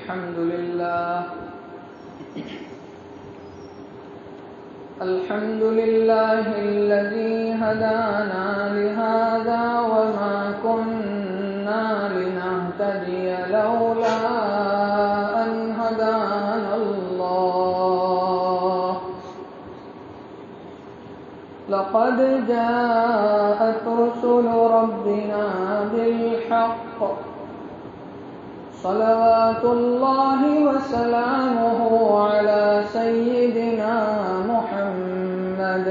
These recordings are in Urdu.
الحمد لله الذي هدانا لهذا وما كنا لنهتدي لولا أن هدانا الله لقد جاءت رسل ربنا بالحق صلوات الله وسلامه على سيدنا محمد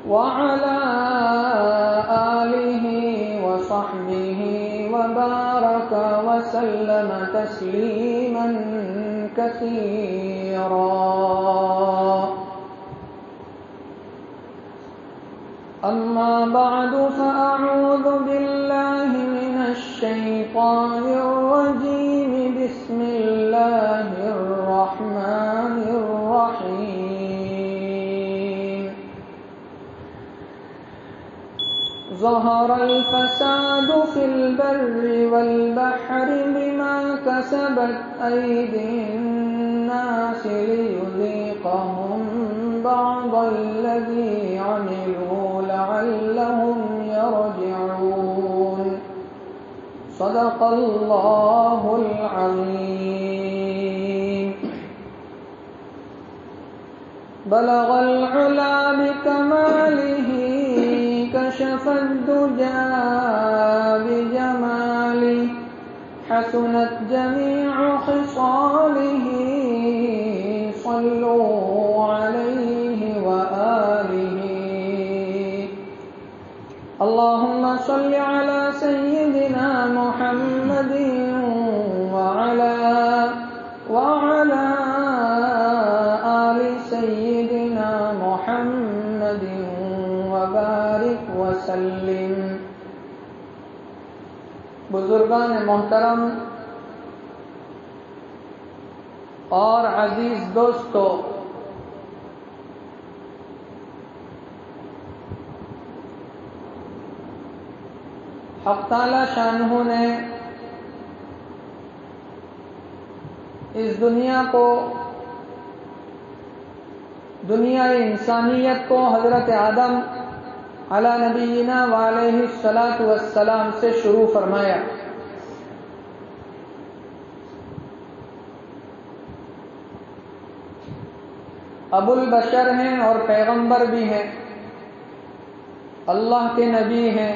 وعلى آله وصحبه وبارك وسلم تسليما كثيرا. أما بعد فأعوذ بالله من الشيطان الرجيم. بسم الله الرحمن الرحيم. ظهر الفساد في البر والبحر بما كسبت أيدي الناس ليذيقهم بعض الذي عملوا لعلهم يرجعون. صدق الله العظيم. بلغ العلا بكماله كشف الدجى بجماله حسنت جميع خصاله صلوا عليه وآله. اللهم صل على سيدنا محمد وعلى آل سيدنا محمد وبارك وسلم. بزرگان محترم اور عزیز دوستو، حق تعالی شانہ نے اس دنیا کو، دنیا انسانیت کو حضرت آدم علی نبینا وعلیہ الصلاۃ والسلام سے شروع فرمایا. ابو البشر ہیں اور پیغمبر بھی ہیں، اللہ کے نبی ہیں.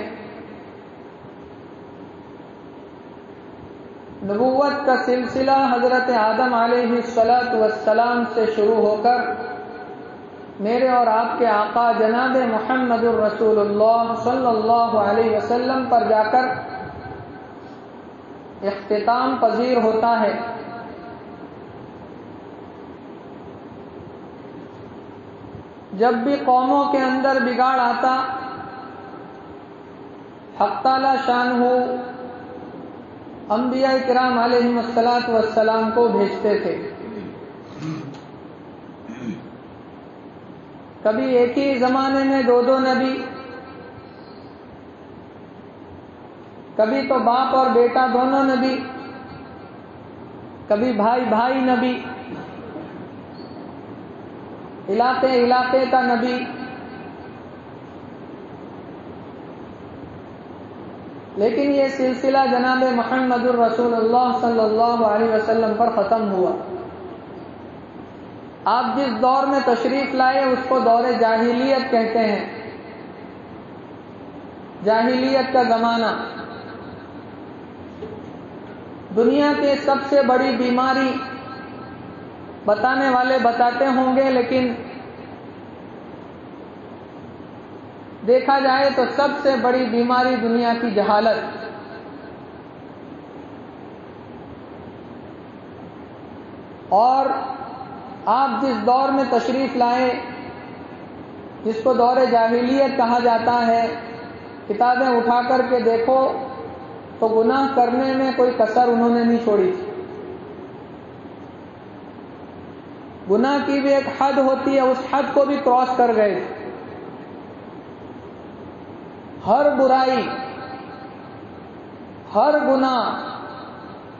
نبوت کا سلسلہ حضرت آدم علیہ الصلاۃ والسلام سے شروع ہو کر میرے اور آپ کے آقا جناب محمد الرسول اللہ صلی اللہ علیہ وسلم پر جا کر اختتام پذیر ہوتا ہے. جب بھی قوموں کے اندر بگاڑ آتا، حق تعالی شانہ انبیاء کرام علیہم الصلاۃ والسلام کو بھیجتے تھے. کبھی ایک ہی زمانے میں دو نبی، کبھی تو باپ اور بیٹا دونوں نبی، کبھی بھائی نبی، علاقے کا نبی. لیکن یہ سلسلہ جناب محمد الرسول اللہ صلی اللہ علیہ وسلم پر ختم ہوا. آپ جس دور میں تشریف لائے اس کو دور جاہلیت کہتے ہیں. جاہلیت کا زمانہ. دنیا کی سب سے بڑی بیماری بتانے والے بتاتے ہوں گے، لیکن دیکھا جائے تو سب سے بڑی بیماری دنیا کی جہالت. اور آپ جس دور میں تشریف لائے، جس کو دور جاہلیت کہا جاتا ہے، کتابیں اٹھا کر کے دیکھو تو گناہ کرنے میں کوئی کسر انہوں نے نہیں چھوڑی تھی. گناہ کی بھی ایک حد ہوتی ہے، اس حد کو بھی کراس کر گئے. ہر برائی، ہر گناہ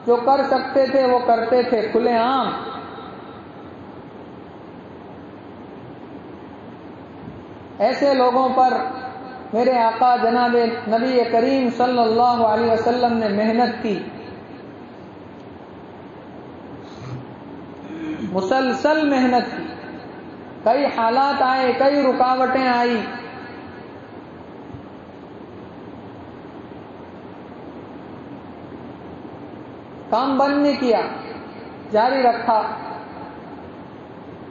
جو کر سکتے تھے وہ کرتے تھے کھلے عام. ایسے لوگوں پر میرے آقا جناب نبی کریم صلی اللہ علیہ وسلم نے محنت کی، مسلسل محنت کی. کئی حالات آئے، کئی رکاوٹیں آئی، کام بند نہیں کیا، جاری رکھا.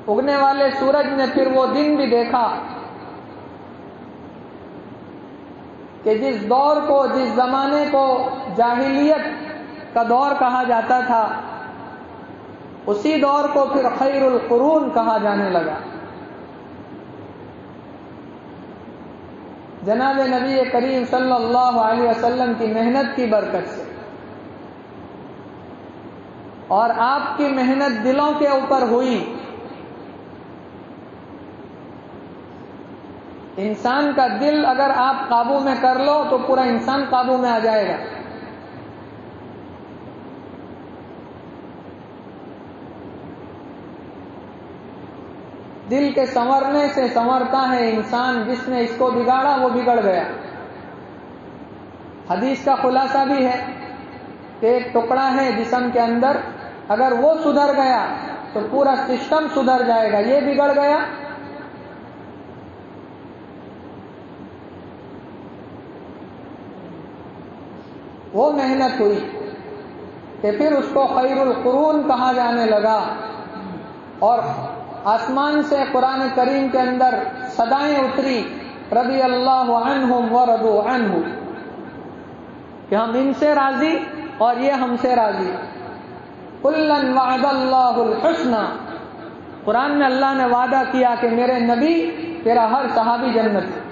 اگنے والے سورج نے پھر وہ دن بھی دیکھا کہ جس دور کو، جس زمانے کو جاہلیت کا دور کہا جاتا تھا، اسی دور کو پھر خیر القرون کہا جانے لگا. جناب نبی کریم صلی اللہ علیہ وسلم کی محنت کی برکت سے اور آپ کی محنت دلوں کے اوپر ہوئی. انسان کا دل اگر آپ قابو میں کر لو تو پورا انسان قابو میں آ جائے گا. دل کے سنورنے سے سنورتا ہے انسان. جس نے اس کو بگاڑا وہ بگڑ گیا. حدیث کا خلاصہ بھی ہے کہ ایک ٹکڑا ہے جسم کے اندر، اگر وہ سدھر گیا تو پورا سسٹم سدھر جائے گا. یہ بگڑ گیا وہ محنت ہوئی کہ پھر اس کو خیر القرون کہا جانے لگا. اور آسمان سے قرآن کریم کے اندر صدائیں اتری، رضی اللہ عنہم ورضوا عنہ، کہ ہم ان سے راضی اور یہ ہم سے راضی. کلا وعد اللہ الحسنى، قرآن میں اللہ نے وعدہ کیا کہ میرے نبی تیرا ہر صحابی جنت ہے.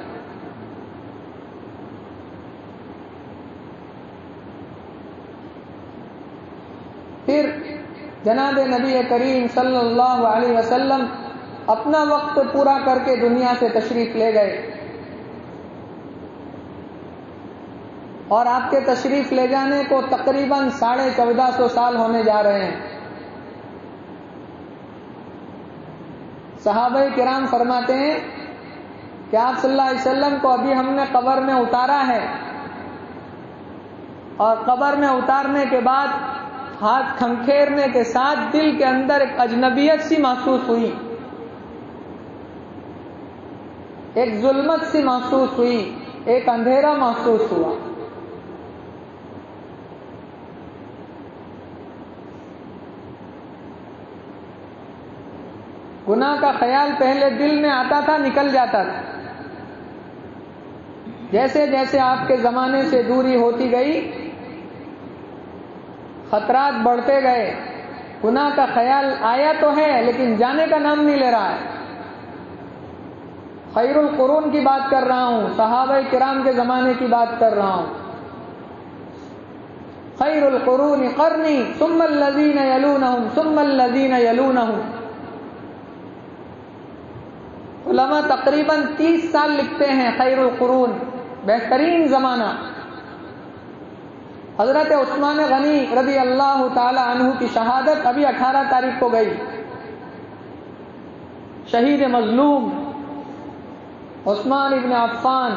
پھر جناب نبی کریم صلی اللہ علیہ وسلم اپنا وقت پورا کر کے دنیا سے تشریف لے گئے. اور آپ کے تشریف لے جانے کو تقریباً 1450 سال ہونے جا رہے ہیں. صحابہ کرام فرماتے ہیں کہ آپ صلی اللہ علیہ وسلم کو ابھی ہم نے قبر میں اتارا ہے، اور قبر میں اتارنے کے بعد ہاتھ کھنکھیرنے کے ساتھ دل کے اندر ایک اجنبیت سی محسوس ہوئی، ایک ظلمت سی محسوس ہوئی، ایک اندھیرا محسوس ہوا. گناہ کا خیال پہلے دل میں آتا تھا، نکل جاتا تھا. جیسے جیسے آپ کے زمانے سے دوری ہوتی گئی، خطرات بڑھتے گئے. گناہ کا خیال آیا تو ہے لیکن جانے کا نام نہیں لے رہا ہے. خیر القرون کی بات کر رہا ہوں، صحابہ کرام کے زمانے کی بات کر رہا ہوں. خیر القرون قرنی ثم الذین یلونہم ثم الذین یلونہم. علماء تقریباً 30 سال لکھتے ہیں خیر القرون، بہترین زمانہ. حضرت عثمان غنی رضی اللہ تعالی عنہ کی شہادت ابھی 18 تاریخ کو گئی. شہید مظلوم عثمان ابن عفان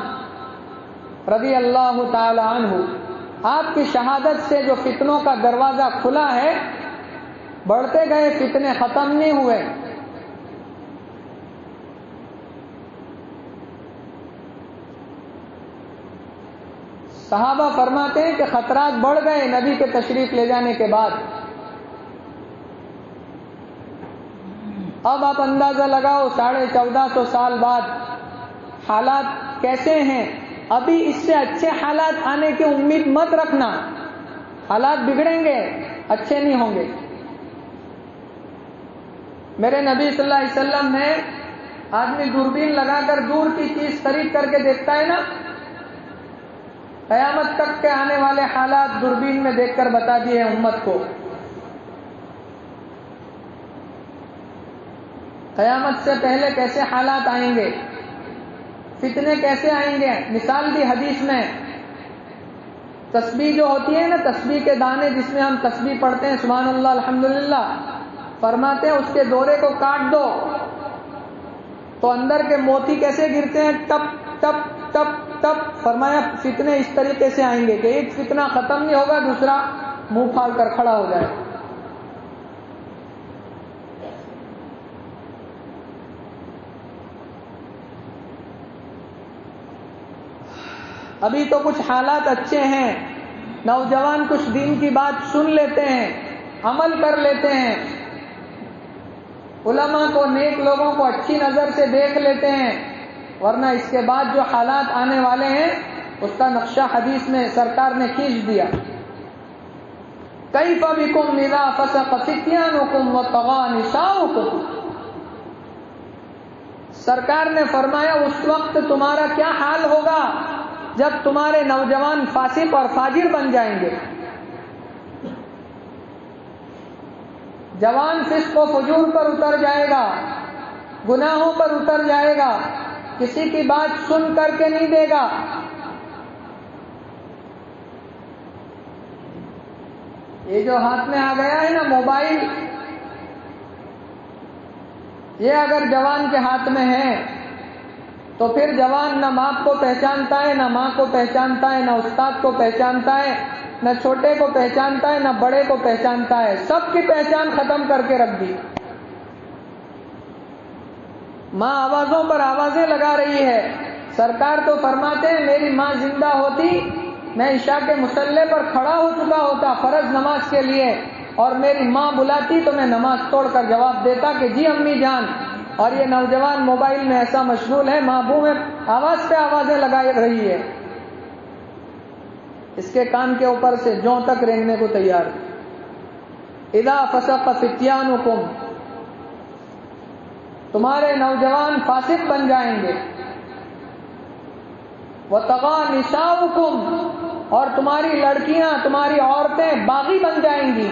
رضی اللہ تعالی عنہ، آپ کی شہادت سے جو فتنوں کا دروازہ کھلا ہے، بڑھتے گئے فتنے، ختم نہیں ہوئے. صحابہ فرماتے ہیں کہ خطرات بڑھ گئے نبی کے تشریف لے جانے کے بعد. اب آپ اندازہ لگاؤ 1450 سال بعد حالات کیسے ہیں. ابھی اس سے اچھے حالات آنے کی امید مت رکھنا. حالات بگڑیں گے، اچھے نہیں ہوں گے. میرے نبی صلی اللہ علیہ وسلم نے، آدمی دوربین لگا کر دور کی چیز قریب کر کے دیکھتا ہے نا، قیامت تک کے آنے والے حالات دوربین میں دیکھ کر بتا دیے امت کو. قیامت سے پہلے کیسے حالات آئیں گے، فتنے کیسے آئیں گے. مثال دی حدیث میں تسبیح جو ہوتی ہے نا، تسبیح کے دانے جس میں ہم تسبیح پڑھتے ہیں سبحان اللہ الحمدللہ، فرماتے ہیں اس کے دورے کو کاٹ دو تو اندر کے موتی کیسے گرتے ہیں، ٹپ ٹپ ٹپ ٹپ. فرمایا فتنے اس طریقے سے آئیں گے کہ ایک فتنہ ختم نہیں ہوگا دوسرا منہ پھاڑ کر کھڑا ہو جائے. ابھی تو کچھ حالات اچھے ہیں، نوجوان کچھ دین کی بات سن لیتے ہیں، عمل کر لیتے ہیں، علماء کو نیک لوگوں کو اچھی نظر سے دیکھ لیتے ہیں، ورنہ اس کے بعد جو حالات آنے والے ہیں اس کا نقشہ حدیث میں سرکار نے کھینچ دیا. کیف بکم اذا فسق فتیانکم وطغى نساؤکم. سرکار نے فرمایا اس وقت تمہارا کیا حال ہوگا جب تمہارے نوجوان فاسق اور فاجر بن جائیں گے. جوان فسق و فجور پر اتر جائے گا، گناہوں پر اتر جائے گا، کسی کی بات سن کر کے نہیں دے گا. یہ جو ہاتھ میں آ گیا ہے نا موبائل، یہ اگر جوان کے ہاتھ میں ہے تو پھر جوان نہ باپ کو پہچانتا ہے، نہ ماں کو پہچانتا ہے، نہ استاد کو پہچانتا ہے، نہ چھوٹے کو پہچانتا ہے، نہ بڑے کو پہچانتا ہے. سب کی پہچان ختم کر کے رکھ دی. ماں آوازوں پر آوازیں لگا رہی ہے. سرکار تو فرماتے ہیں میری ماں زندہ ہوتی میں عشاء کے مصلے پر کھڑا ہو چکا ہوتا فرض نماز کے لیے، اور میری ماں بلاتی تو میں نماز توڑ کر جواب دیتا کہ جی امی جان. اور یہ نوجوان موبائل میں ایسا مشغول ہے، ماں بو میں آواز پہ آوازیں لگائی رہی ہے، اس کے کان کے اوپر سے جوں تک رینگنے کو تیار. اذا فسق فتیانکم، تمہارے نوجوان فاسق بن جائیں گے. وطغى نساؤکم، اور تمہاری لڑکیاں تمہاری عورتیں باغی بن جائیں گی.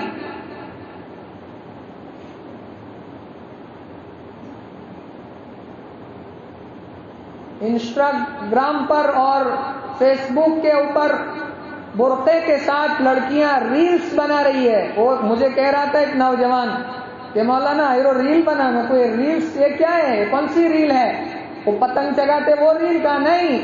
انسٹاگرام پر اور فیس بک کے اوپر برقعے کے ساتھ لڑکیاں ریلز بنا رہی ہے. وہ مجھے کہہ رہا تھا ایک نوجوان کہ مولانا ایرو ریل بنا. میں کوئی ریلز یہ کیا ہے، کون سی ریل ہے؟ وہ پتنگ چگاتے وہ ریل کا نہیں.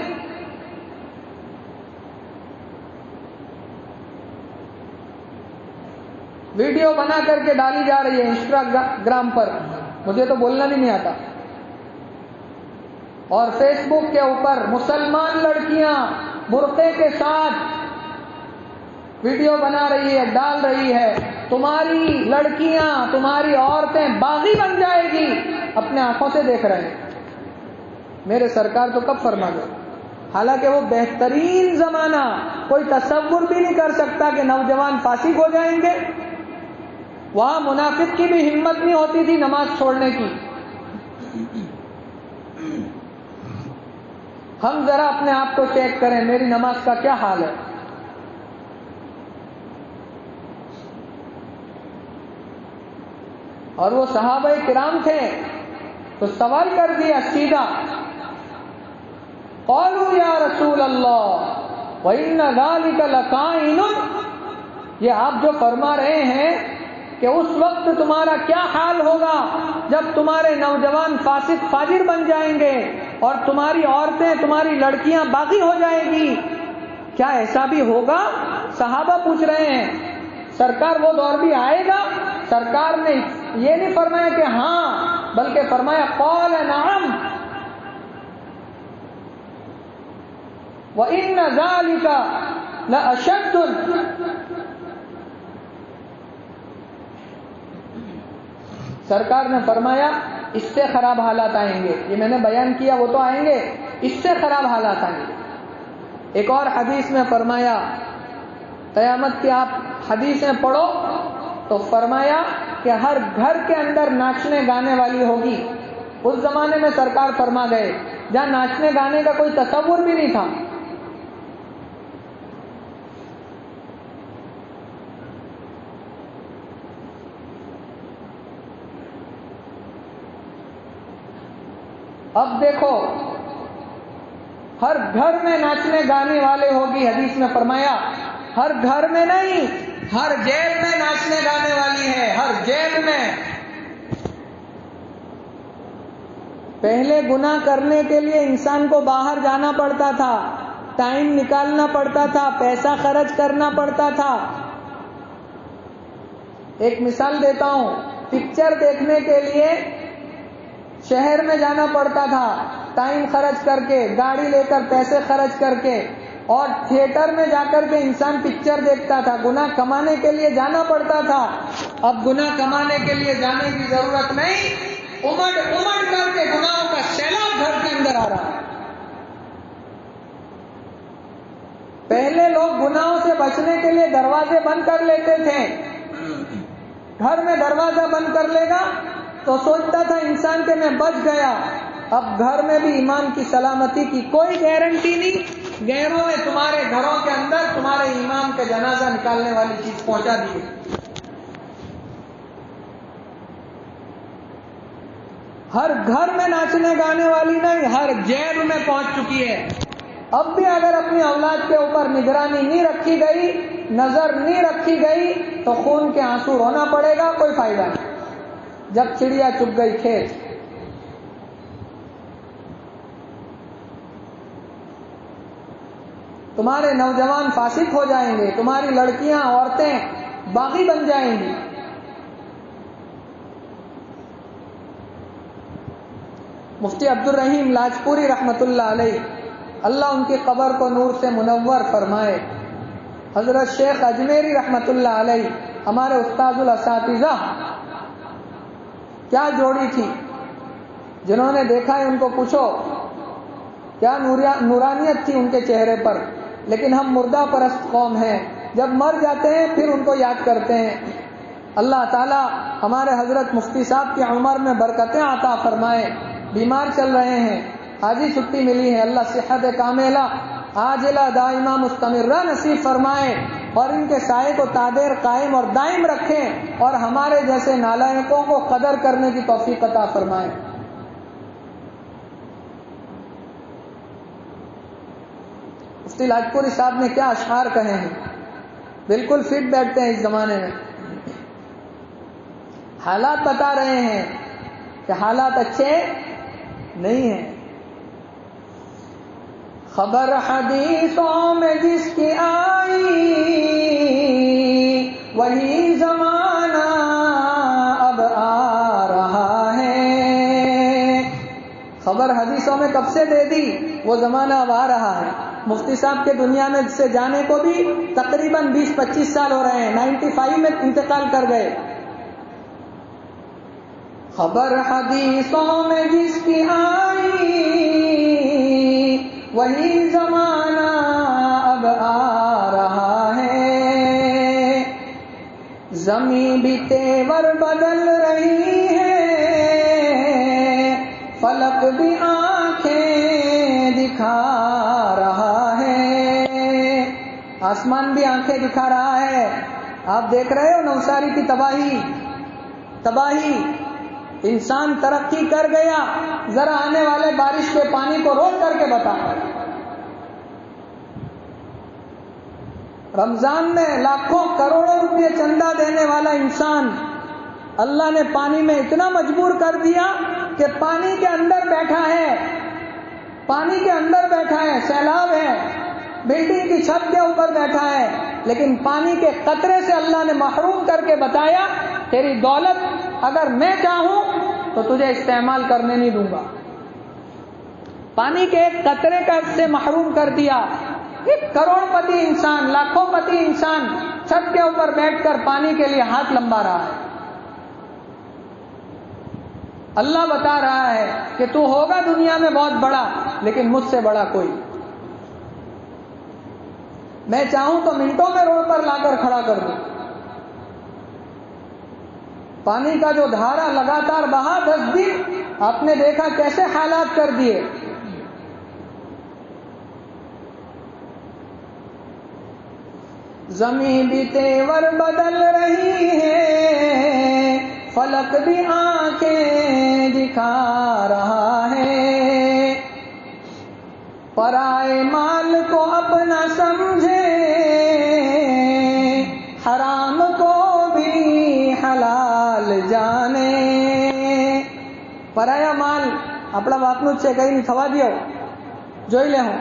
ویڈیو بنا کر کے ڈالی جا رہی ہے انسٹاگرام پر، مجھے تو بولنا بھی نہیں آتا. اور فیس بک کے اوپر مسلمان لڑکیاں برقعے کے ساتھ ویڈیو بنا رہی ہے، ڈال رہی ہے. تمہاری لڑکیاں تمہاری عورتیں باغی بن جائے گی. اپنے آنکھوں سے دیکھ رہے ہیں. میرے سرکار تو کب فرما گئے، حالانکہ وہ بہترین زمانہ، کوئی تصور بھی نہیں کر سکتا کہ نوجوان فاسق ہو جائیں گے. وہاں منافق کی بھی ہمت نہیں ہوتی تھی نماز چھوڑنے کی. ہم ذرا اپنے آپ کو چیک کریں، میری نماز کا کیا حال ہے. اور وہ صحابہ کرام تھے تو سوال کر دیا سیدھا، قالوا یا رسول اللہ وَإِنَّ ذَلِكَ لَكَائِنٌ. یہ آپ جو فرما رہے ہیں کہ اس وقت تمہارا کیا حال ہوگا جب تمہارے نوجوان فاسق فاجر بن جائیں گے اور تمہاری عورتیں تمہاری لڑکیاں باغی ہو جائیں گی، کیا ایسا بھی ہوگا؟ صحابہ پوچھ رہے ہیں. سرکار وہ دور بھی آئے گا؟ سرکار نے یہ نہیں فرمایا کہ ہاں، بلکہ فرمایا قال نعم وَإِنَّ ذَلِكَ لَأَشَدٌّ. سرکار نے فرمایا اس سے خراب حالات آئیں گے. یہ میں نے بیان کیا وہ تو آئیں گے، اس سے خراب حالات آئیں گے. ایک اور حدیث میں فرمایا، قیامت کی آپ حدیثیں پڑھو تو فرمایا کہ ہر گھر کے اندر ناچنے گانے والی ہوگی. اس زمانے میں سرکار فرما گئے جہاں ناچنے گانے کا کوئی تصور بھی نہیں تھا. اب دیکھو ہر گھر میں ناچنے گانے والے ہوگی. حدیث میں فرمایا ہر گھر میں نہیں، ہر جیل میں ناچنے گانے والی ہے، ہر جیل میں۔ پہلے گناہ کرنے کے لیے انسان کو باہر جانا پڑتا تھا، ٹائم نکالنا پڑتا تھا، پیسہ خرچ کرنا پڑتا تھا۔ ایک مثال دیتا ہوں، پکچر دیکھنے کے لیے شہر میں جانا پڑتا تھا، ٹائم خرچ کر کے، گاڑی لے کر، پیسے خرچ کر کے، اور تھیٹر میں جا کر کے انسان پکچر دیکھتا تھا۔ گناہ کمانے کے لیے جانا پڑتا تھا، اب گناہ کمانے کے لیے جانے کی ضرورت نہیں، امڑ کر کے گناہوں کا سیلاب گھر کے اندر آ رہا ہے۔ پہلے لوگ گناہوں سے بچنے کے لیے دروازے بند کر لیتے تھے، گھر میں دروازہ بند کر لے گا تو سوچتا تھا انسان کہ میں بچ گیا۔ اب گھر میں بھی ایمان کی سلامتی کی کوئی گارنٹی نہیں، غیروں نے تمہارے گھروں کے اندر تمہارے ایمان کا جنازہ نکالنے والی چیز پہنچا دی ہے۔ ہر گھر میں ناچنے گانے والی نہیں، ہر جیب میں پہنچ چکی ہے۔ اب بھی اگر اپنی اولاد کے اوپر نگرانی نہیں رکھی گئی، نظر نہیں رکھی گئی، تو خون کے آنسو رونا پڑے گا، کوئی فائدہ نہیں۔ جب چڑیا چگ گئی کھیت، تمہارے نوجوان فاسق ہو جائیں گے، تمہاری لڑکیاں، عورتیں باغی بن جائیں گی۔ مفتی عبد الرحیم لاجپوری رحمت اللہ علیہ، اللہ ان کی قبر کو نور سے منور فرمائے، حضرت شیخ اجمیری رحمت اللہ علیہ، ہمارے استاذ الاساتذہ، کیا جوڑی تھی۔ جنہوں نے دیکھا ہے ان کو پوچھو کیا نورانیت تھی ان کے چہرے پر، لیکن ہم مردہ پرست قوم ہیں، جب مر جاتے ہیں پھر ان کو یاد کرتے ہیں۔ اللہ تعالی ہمارے حضرت مفتی صاحب کی عمر میں برکتیں عطا فرمائے، بیمار چل رہے ہیں، آج ہی چھٹی ملی ہے، اللہ صحت کاملہ عاجلہ دائمہ مستمرہ نصیب فرمائے، اور ان کے سائے کو تادیر قائم اور دائم رکھے، اور ہمارے جیسے نالائقوں کو قدر کرنے کی توفیق عطا فرمائے۔ مفتی لاجپوری صاحب نے کیا اشعار کہے ہیں، بالکل فٹ بیٹھتے ہیں اس زمانے میں۔ حالات بتا رہے ہیں کہ حالات اچھے نہیں ہیں۔ خبر حدیثوں میں جس کی آئی، وہی زمانہ اب آ رہا ہے۔ خبر حدیثوں میں کب سے دے دی، وہ زمانہ اب آ رہا ہے۔ مفتی صاحب کے دنیا میں سے جانے کو بھی تقریباً 20-25 سال ہو رہے ہیں، 95 میں انتقال کر گئے۔ خبر حدیثوں میں جس کی آئی، وہی زمانہ اب آ رہا ہے۔ زمین بھی تیور بدل رہی ہے، فلک بھی آنکھیں دکھا رہا ہے، آسمان بھی آنکھیں دکھا رہا ہے۔ آپ دیکھ رہے ہو نوساری کی تباہی، انسان ترقی کر گیا، ذرا آنے والے بارش کے پانی کو روک کر کے بتا۔ رمضان میں لاکھوں کروڑوں روپے چندہ دینے والا انسان، اللہ نے پانی میں اتنا مجبور کر دیا کہ پانی کے اندر بیٹھا ہے، سیلاب ہے، بلڈنگ کی چھت کے اوپر بیٹھا ہے، لیکن پانی کے قطرے سے اللہ نے محروم کر کے بتایا تیری دولت اگر میں چاہوں تو تجھے استعمال کرنے نہیں دوں گا۔ پانی کے ایک قطرے سے محروم کر دیا۔ ایک کروڑ پتی انسان، لاکھوں پتی انسان چھت کے اوپر بیٹھ کر پانی کے لیے ہاتھ لمبا رہا ہے۔ اللہ بتا رہا ہے کہ تو ہوگا دنیا میں بہت بڑا، لیکن مجھ سے بڑا کوئی۔ میں چاہوں تو منٹوں میں روڈ پر لا کر کھڑا کر دوں۔ پانی کا جو دھارا لگاتار بہا 10 دن، آپ نے دیکھا کیسے حالات کر دیے۔ زمین بھی تیور بدل رہی ہے، فلک بھی آنکھیں دکھا رہا ہے۔ پرائے مال کو اپنا سمجھے، આપણા બાપનું જ છે, કઈ નહીં, થવા દો, જોઈ લે હું.